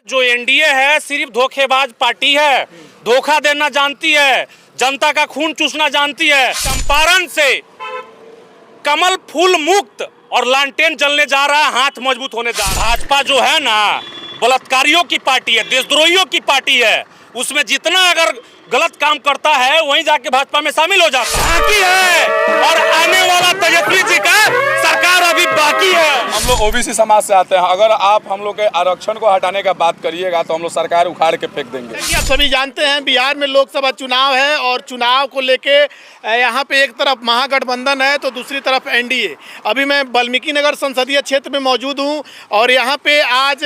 जो एनडीए है सिर्फ धोखेबाज पार्टी है, धोखा देना जानती है, जनता का खून चूसना जानती है। चंपारण से कमल फूल मुक्त और लालटेन जलने जा रहा है, हाथ मजबूत होने जा रहा है। भाजपा जो है ना बलात्कारियों की पार्टी है, देशद्रोहियों की पार्टी है। उसमें जितना अगर गलत काम करता है वहीं जाके भाजपा में शामिल हो जाता है। बाकी है और आने वाला तेजस्वी जी का सरकार अभी बाकी है। हम लोग ओबीसी समाज से आते हैं। अगर आप हम लोग के आरक्षण को हटाने का बात करिएगा तो हम लोग सरकार उखाड़ के फेंक देंगे। आप सभी जानते हैं बिहार में लोकसभा चुनाव है और चुनाव को लेके यहाँ पे एक तरफ महागठबंधन है तो दूसरी तरफ एनडीए। अभी मैं वाल्मीकि नगर संसदीय क्षेत्र में मौजूद हूँ और यहाँ पे आज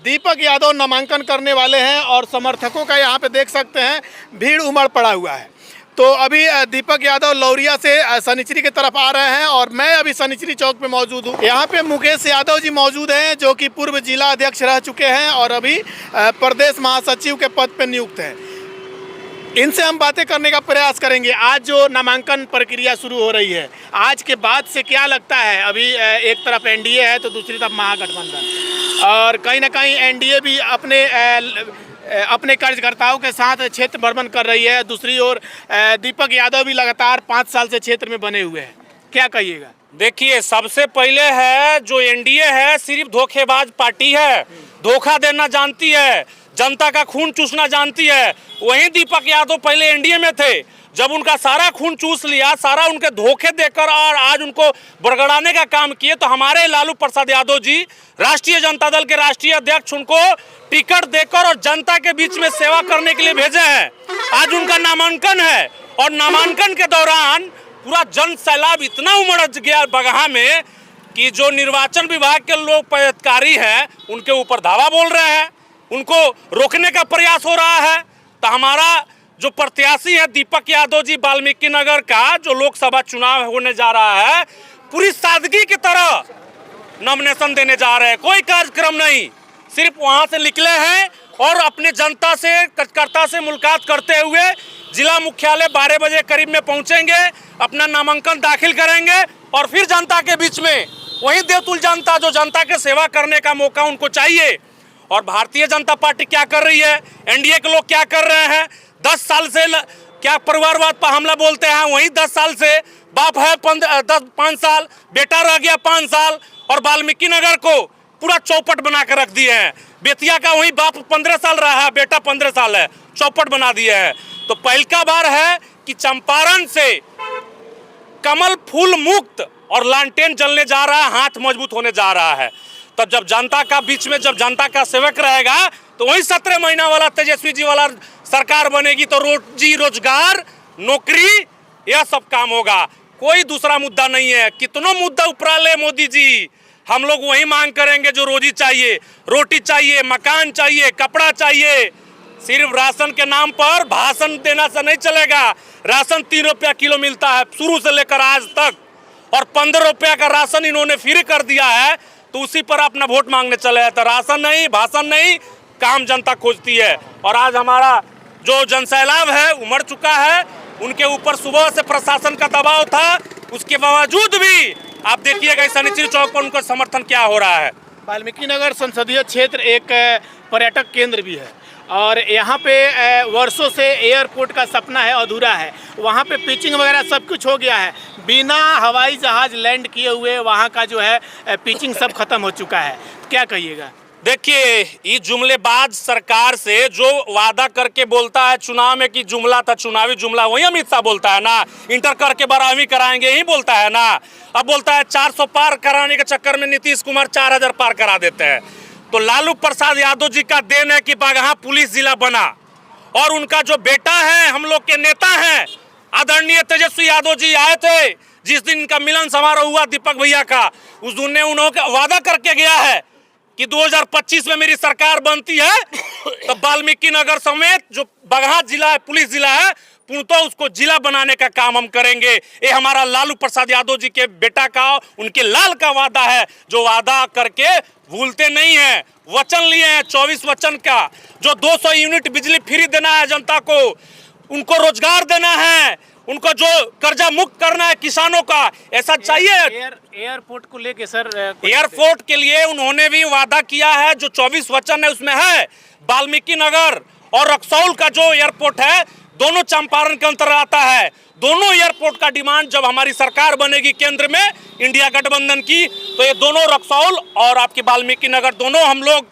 दीपक यादव नामांकन करने वाले हैं और समर्थकों का यहाँ पे देख सकते हैं भीड़ उमड़ पड़ा हुआ है। तो अभी दीपक यादव लौरिया से सनिचरी की तरफ आ रहे हैं और मैं अभी सनिचरी चौक पे मौजूद हूँ। यहाँ पे मुकेश यादव जी मौजूद हैं जो कि पूर्व जिला अध्यक्ष रह चुके हैं और अभी प्रदेश महासचिव के पद पे नियुक्त हैं। इनसे हम बातें करने का प्रयास करेंगे। आज जो नामांकन प्रक्रिया शुरू हो रही है, आज के बाद से क्या लगता है? अभी एक तरफ एनडीए है तो दूसरी तरफ महागठबंधन और कहीं ना कहीं एनडीए भी अपने कार्यकर्ताओं के साथ क्षेत्र भ्रमण कर रही है। दूसरी ओर दीपक यादव भी लगातार 5 साल से क्षेत्र में बने हुए हैं। क्या कहिएगा? देखिए, सबसे पहले है जो एनडीए है सिर्फ धोखेबाज पार्टी है, धोखा देना जानती है, जनता का खून चूसना जानती है। वहीं दीपक यादव पहले एनडीए में थे, जब उनका सारा खून चूस लिया, सारा उनके धोखे देकर और आज उनको बरगड़ाने का काम किए, तो हमारे लालू प्रसाद यादव जी राष्ट्रीय जनता दल के राष्ट्रीय अध्यक्ष उनको टिकट देकर और जनता के बीच में सेवा करने के लिए भेजे हैं। आज उनका नामांकन है और नामांकन के दौरान पूरा जन सैलाब इतना उमड़ गया बगहा में कि जो निर्वाचन विभाग के लोग पदाधिकारी हैं उनके ऊपर धावा बोल रहे हैं, उनको रोकने का प्रयास हो रहा है। तो हमारा जो प्रत्याशी है दीपक यादव जी वाल्मीकि नगर का, जो लोकसभा चुनाव होने जा रहा है, पूरी सादगी की तरह नॉमिनेशन देने जा रहे हैं। कोई कार्यक्रम नहीं, सिर्फ वहां से निकले हैं और अपने जनता से कार्यकर्ता से मुलाकात करते हुए जिला मुख्यालय 12 बजे करीब में पहुंचेंगे, अपना नामांकन दाखिल करेंगे और फिर जनता के बीच में वही देवतुल जनता जो जनता के सेवा करने का मौका उनको चाहिए। और भारतीय जनता पार्टी क्या कर रही है, एनडीए के लोग क्या कर रहे हैं? 10 साल से क्या परिवारवाद पर हमला बोलते हैं, वहीं 10 साल से बाप है 5 साल, बेटा रह गया 5 साल और वाल्मीकि नगर को पूरा चौपट बना कर रख दिए हैं। बेतिया का वही बाप 15 साल रहा है, बेटा 15 साल है, चौपट बना दिए हैं। तो पहला बार है कि चंपारण से कमल फूल मुक्त और लालटेन जलने जा रहा है, हाथ मजबूत होने जा रहा है। तब जब जनता का बीच में जब जनता का सेवक रहेगा तो वही 17 महीना वाला तेजस्वी जी वाला सरकार बनेगी तो रोजी रोजगार, नौकरी, यह सब काम होगा। कोई दूसरा मुद्दा नहीं है। कितनों मुद्दा उपरा ले मोदी जी, हम लोग वही मांग करेंगे जो रोजी चाहिए, रोटी चाहिए, मकान चाहिए, कपड़ा चाहिए। सिर्फ राशन के नाम पर भाषण देना से नहीं चलेगा। राशन 3 रुपया किलो मिलता है शुरू से लेकर आज तक और 15 रुपया का राशन इन्होंने फ्री कर दिया है, तो उसी पर अपना वोट मांगने चले हैं। तो राशन नहीं, भाषण नहीं, काम जनता खोजती है। और आज हमारा जो जनसैलाब है उमड़ चुका है, उनके ऊपर सुबह से प्रशासन का दबाव था, उसके बावजूद भी आप देखिएगा सनिचरी चौक पर उनका समर्थन क्या हो रहा है। वाल्मीकि नगर संसदीय क्षेत्र एक पर्यटक केंद्र भी है और यहाँ पे वर्षों से एयरपोर्ट का सपना है, अधूरा है। वहाँ पे पिचिंग वगैरह सब कुछ हो गया है, बिना हवाई जहाज लैंड किए हुए वहाँ का जो है पिचिंग सब खत्म हो चुका है। क्या कहिएगा? देखिए, ये जुमलेबाज सरकार से जो वादा करके बोलता है चुनाव में कि जुमला था, चुनावी जुमला, वही अमित शाह बोलता है ना, इंटर करके 12वीं कराएंगे, यही बोलता है ना। अब बोलता है 400 पार कराने के चक्कर में नीतीश कुमार 4000 पार करा देते हैं। तो लालू प्रसाद यादव जी का देन है कि बगहा पुलिस जिला बना और उनका जो बेटा है, हम लोग के नेता हैं आदरणीय तेजस्वी यादव जी आए थे, जिस दिन इनका मिलन समारोह हुआ दीपक भैया का, उस दिन ने उन्होंने वादा करके गया है कि 2025 में मेरी सरकार बनती है तो वाल्मीकि नगर समेत जो बगहा जिला है, पुलिस जिला है, पूर्णतः उसको जिला बनाने का काम हम करेंगे। ये हमारा लालू प्रसाद यादव जी के बेटा का, उनके लाल का वादा है, जो वादा करके भूलते नहीं है। वचन लिए हैं 24 वचन का, जो 200 यूनिट बिजली फ्री देना है जनता को, उनको रोजगार देना है, उनको जो कर्जा मुक्त करना है किसानों का, ऐसा चाहिए। एयरपोर्ट को लेके सर, एयरपोर्ट के लिए उन्होंने भी वादा किया है, जो 24 वचन है उसमें है। वाल्मीकि नगर और रक्सौल का जो एयरपोर्ट है दोनों चंपारण के अंतर्गत आता है। दोनों एयरपोर्ट का डिमांड जब हमारी सरकार बनेगी केंद्र में इंडिया गठबंधन की, तो ये दोनों रक्सौल और आपकी वाल्मीकि नगर दोनों हम लोग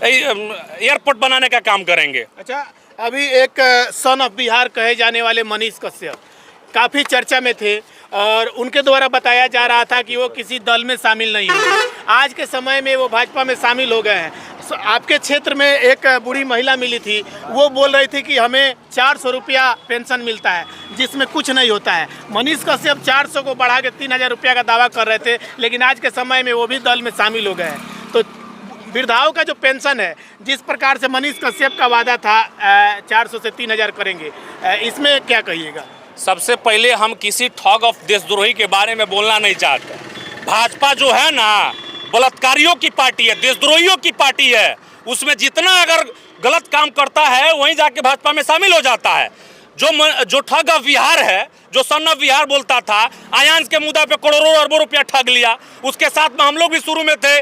एयरपोर्ट बनाने का काम करेंगे। अच्छा, अभी एक सन ऑफ बिहार कहे जाने वाले मनीष कश्यप काफ़ी चर्चा में थे और उनके द्वारा बताया जा रहा था कि वो किसी दल में शामिल नहीं हुए। आज के समय में वो भाजपा में शामिल हो गए हैं। आपके क्षेत्र में एक बूढ़ी महिला मिली थी, वो बोल रही थी कि हमें 400 रुपया पेंशन मिलता है, जिसमें कुछ नहीं होता है। मनीष कश्यप 400 को बढ़ा के 3000 रुपया का दावा कर रहे थे, लेकिन आज के समय में वो भी दल में शामिल हो गए हैं। तो वृद्धाओं का जो पेंशन है, जिस प्रकार से मनीष कश्यप का वादा था 400 से 3000 करेंगे, इसमें क्या कहिएगा? सबसे पहले हम किसी ठग ऑफ देशद्रोही के बारे में बोलना नहीं चाहते। भाजपा जो है ना, बलात्कारियों की पार्टी है, देशद्रोहियों की पार्टी है। उसमें जितना अगर गलत काम करता है वहीं जाके भाजपा में शामिल हो जाता है। जो ठग ऑफ बिहार है, जो सन ऑफ बिहार बोलता था, आयांश के मुद्दा पे करोड़ों अरबों रुपया ठग लिया। उसके साथ में हम लोग भी शुरू में थे।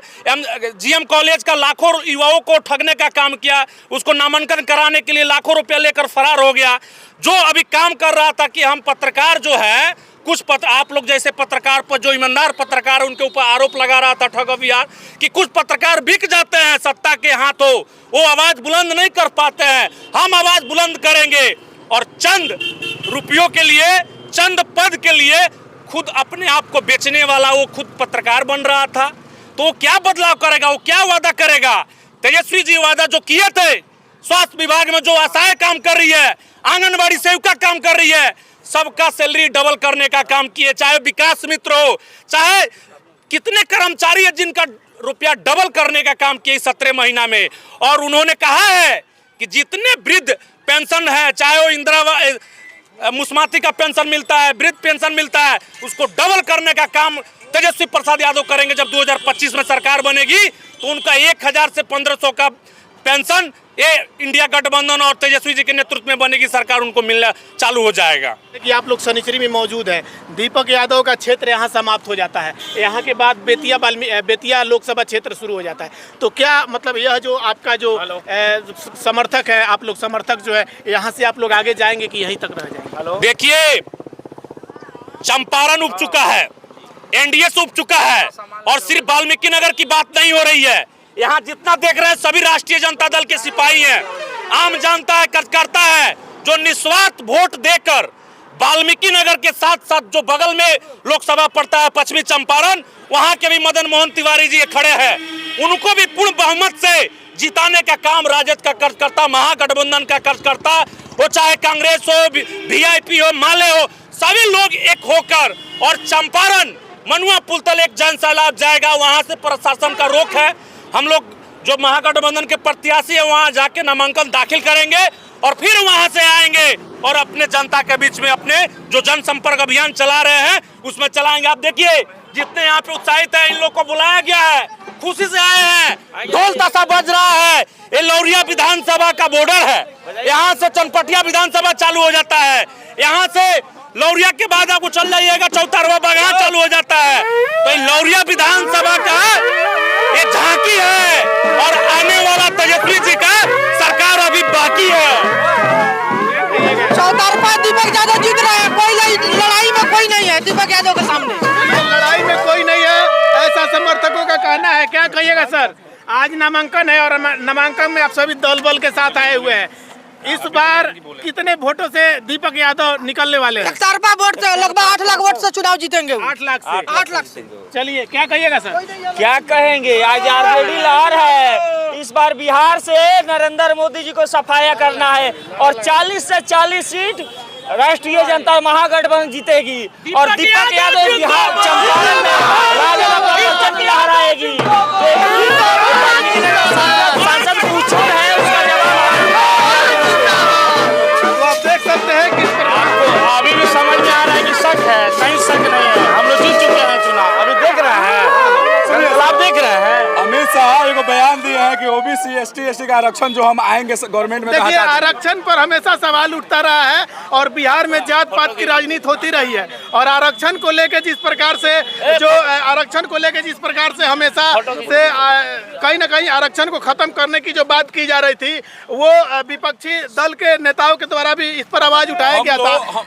जीएम कॉलेज का लाखों युवाओं को ठगने का काम किया, उसको नामांकन कराने के लिए लाखों रुपया लेकर फरार हो गया। जो अभी काम कर रहा था कि हम पत्रकार जो है, कुछ आप लोग जैसे पत्रकार पर, जो ईमानदार पत्रकार उनके ऊपर आरोप लगा रहा था ठग ऑफ बिहार कि कुछ पत्रकार बिक जाते हैं सत्ता के हाथों, वो आवाज बुलंद नहीं कर पाते हैं। हम आवाज बुलंद करेंगे और चंद रुपयों के लिए, चंद पद के लिए खुद अपने आप को बेचने वाला वो खुद पत्रकार बन रहा था। तो वो क्या बदलाव करेगा, वो क्या वादा करेगा? तेजस्वी जी वादा जो किए थे, स्वास्थ्य विभाग में जो आशाएं काम कर रही है, आंगनबाड़ी सेविका काम कर रही है, सबका सैलरी डबल करने का काम किए। चाहे विकास मित्र हो, चाहे कितने कर्मचारी है जिनका रुपया डबल करने का काम किए 17 महीना में। और उन्होंने कहा है कि जितने वृद्ध पेंशन है, चाहे वो इंदिरा मुस्माती का पेंशन मिलता है, वृद्ध पेंशन मिलता है, उसको डबल करने का काम तेजस्वी प्रसाद यादव करेंगे। जब 2025 में सरकार बनेगी तो उनका 1000 से 1500 का पेंशन ये इंडिया गठबंधन और तेजस्वी जी के नेतृत्व में बनेगी सरकार, उनको मिलना चालू हो जाएगा। कि आप लोग शनिचरी में मौजूद हैं, दीपक यादव का क्षेत्र यहाँ समाप्त हो जाता है, यहाँ के बाद बेतिया लोकसभा क्षेत्र शुरू हो जाता है। तो क्या मतलब यह जो आपका जो समर्थक है, आप लोग समर्थक जो है, यहाँ से आप लोग आगे जाएंगे कि यहीं तक रह जाएंगे? देखिए, चंपारण उब चुका है, एनडीए से उब चुका है, और सिर्फ वाल्मीकि नगर की बात नहीं हो रही है। यहाँ जितना देख रहे हैं सभी राष्ट्रीय जनता दल के सिपाही हैं, आम जनता है, कार्यकर्ता है, जो निस्वार्थ वोट देकर वाल्मीकि नगर के साथ साथ जो बगल में लोकसभा पड़ता है पश्चिमी चंपारण, वहाँ के भी मदन मोहन तिवारी जी खड़े हैं। उनको भी पूर्ण बहुमत से जिताने का काम राजद का कार्यकर्ता, महागठबंधन का कार्यकर्ता हो, चाहे कांग्रेस हो, वीआईपी हो, माले हो, सभी लोग एक होकर, और चंपारण मनुआ पुल तक एक जन सैलाब जाएगा। वहाँ से प्रशासन का रोक है। हम लोग जो महागठबंधन के प्रत्याशी है वहां जाके नामांकन दाखिल करेंगे और फिर वहां से आएंगे और अपने जनता के बीच में अपने जो जनसंपर्क अभियान चला रहे हैं उसमें चलाएंगे। आप देखिए जितने यहाँ पे उत्साहित है, इन लोग को बुलाया गया है, खुशी से आए हैं, ढोल ताशा बज रहा है। ये लौरिया विधानसभा का बॉर्डर है, यहाँ से चनपटिया विधानसभा चालू हो जाता है, यहाँ से लौरिया के बाद आपको चल जाइएगा चौतरवा बागान चालू हो जाता है। तो लौरिया विधानसभा का ये झांकी है और आने वाला तेजस्वी जी का सरकार अभी बाकी है। चौतरफा दीपक यादव जीत रहे हैं, कोई लड़ाई में कोई नहीं है दीपक यादव के सामने, लड़ाई में कोई नहीं है, ऐसा समर्थकों का कहना है। क्या कहिएगा सर? आज नामांकन है और नामांकन में आप सभी दल बल के साथ आए हुए हैं। इस बार कितने वोटों से दीपक यादव निकलने वाले हैं? एकतरफा वोट से लगभग 8 लाख वोट से चुनाव जीतेंगे। 8 लाख से? 8 लाख से। चलिए, क्या कहिएगा सर? क्या कहेंगे, आज आरजेडी लहर है। इस बार बिहार से नरेंद्र मोदी जी को सफाया करना है और 40 से 40 सीट राष्ट्रीय जनता महागठबंधन जीतेगी और दीपक यादव बिहार चंपारण में राजद लहराएगी। सांसद पूछो है उसका सकते हैं किस प्रकार अभी भी समझ में आ रहा है कि शक है, कहीं शक नहीं है। हम लोग जीत चुके हैं चुनाव, अभी देख रहे हैं, आप देख रहे हैं। अमित शाह एक बयान दिए हैं कि ओबीसी एसटी का आरक्षण जो हम आएंगे गवर्नमेंट में, देखिए आरक्षण पर हमेशा सवाल उठता रहा है और बिहार में जात पात की राजनीति होती रही है और आरक्षण को लेकर जिस प्रकार से हमेशा से कहीं ना कहीं आरक्षण को खत्म करने की जो बात की जा रही थी वो विपक्षी दल के नेताओं के द्वारा भी इस पर आवाज उठाया गया था।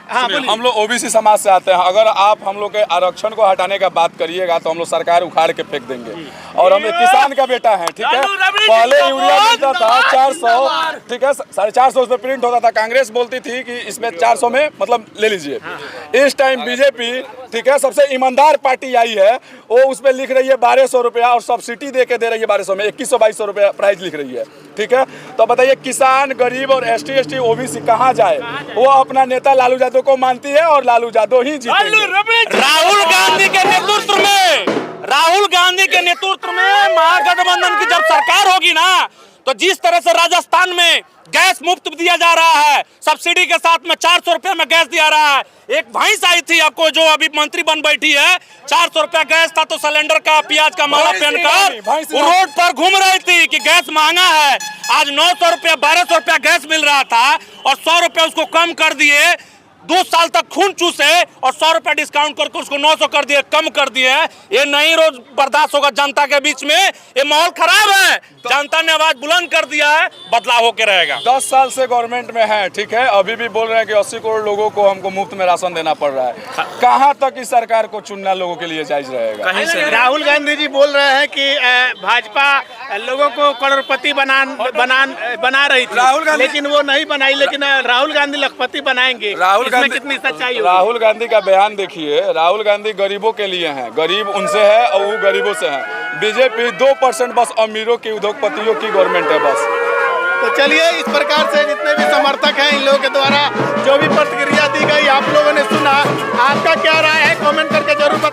हम लोग ओबीसी समाज से आते हैं, अगर आप हम लोग के आरक्षण को हटाने का बात करिएगा तो हम लोग सरकार उखाड़ के फेंक देंगे। और हम एक किसान का बेटा है, ठीक है, पहले यूरिया मिलता था 400, ठीक है, 450 उस पर प्रिंट होता था। कांग्रेस बोलती थी कि इसमें 400 में मतलब ले लीजिए। इस टाइम बीजेपी, ठीक है, सबसे ईमानदार पार्टी आई है, वो उस पर लिख रही है 1200 रुपया और सब्सिडी दे के दे रही है 1200 में, 2100-2200 रुपया प्राइस लिख रही है, ठीक है। तो बताइए किसान, गरीब और एसटी ओबीसी कहाँ जाए? वो अपना नेता लालू यादव को मानती है और लालू यादव ही जीतेंगे। राहुल गांधी के नेतृत्व में महागठबंधन की जब सरकार होगी ना, तो जिस तरह से राजस्थान में गैस मुफ्त दिया जा रहा है, सब्सिडी के साथ में 400 रुपए में गैस दिया रहा है। एक भैंस आई थी आपको जो अभी मंत्री बन बैठी है, 400 रुपया गैस था तो सिलेंडर का प्याज का माला पहनकर वो रोड पर घूम रही थी कि गैस महंगा है। आज 900 रुपया 1200 रुपया गैस मिल रहा था और 100 रुपया उसको कम कर दिए। 2 साल तक खून चूसे और 100 रुपया डिस्काउंट करके उसको 900 कर दिए, कम कर दिए। ये नहीं रोज बर्दाश्त होगा जनता के बीच में, ये माहौल खराब है। जनता ने आवाज बुलंद कर दिया है, बदलाव होके रहेगा। 10 साल से गवर्नमेंट में है, ठीक है, अभी भी बोल रहे हैं कि 80 करोड़ लोगों को हमको मुफ्त में राशन देना पड़ रहा है। कहाँ तक इस सरकार को चुनना लोगों के लिए जायज रहेगा? राहुल गांधी जी बोल रहे हैं कि भाजपा लोगों को करोड़पति बना रही थी, लेकिन वो नहीं बनाई, लेकिन राहुल गांधी लखपति बनाएंगे। इसमें कितनी सच्चाई होगी? राहुल गांधी का बयान देखिए, राहुल गांधी गरीबों के लिए हैं, गरीब उनसे है और वो गरीबों से हैं। बीजेपी 2% बस अमीरों की, उद्योगपतियों की गवर्नमेंट है बस। तो चलिए, इस प्रकार से जितने भी समर्थक हैं इन लोगों के द्वारा जो भी प्रतिक्रिया दी गई आप लोगों ने सुना। आपका क्या राय है कमेंट करके जरूर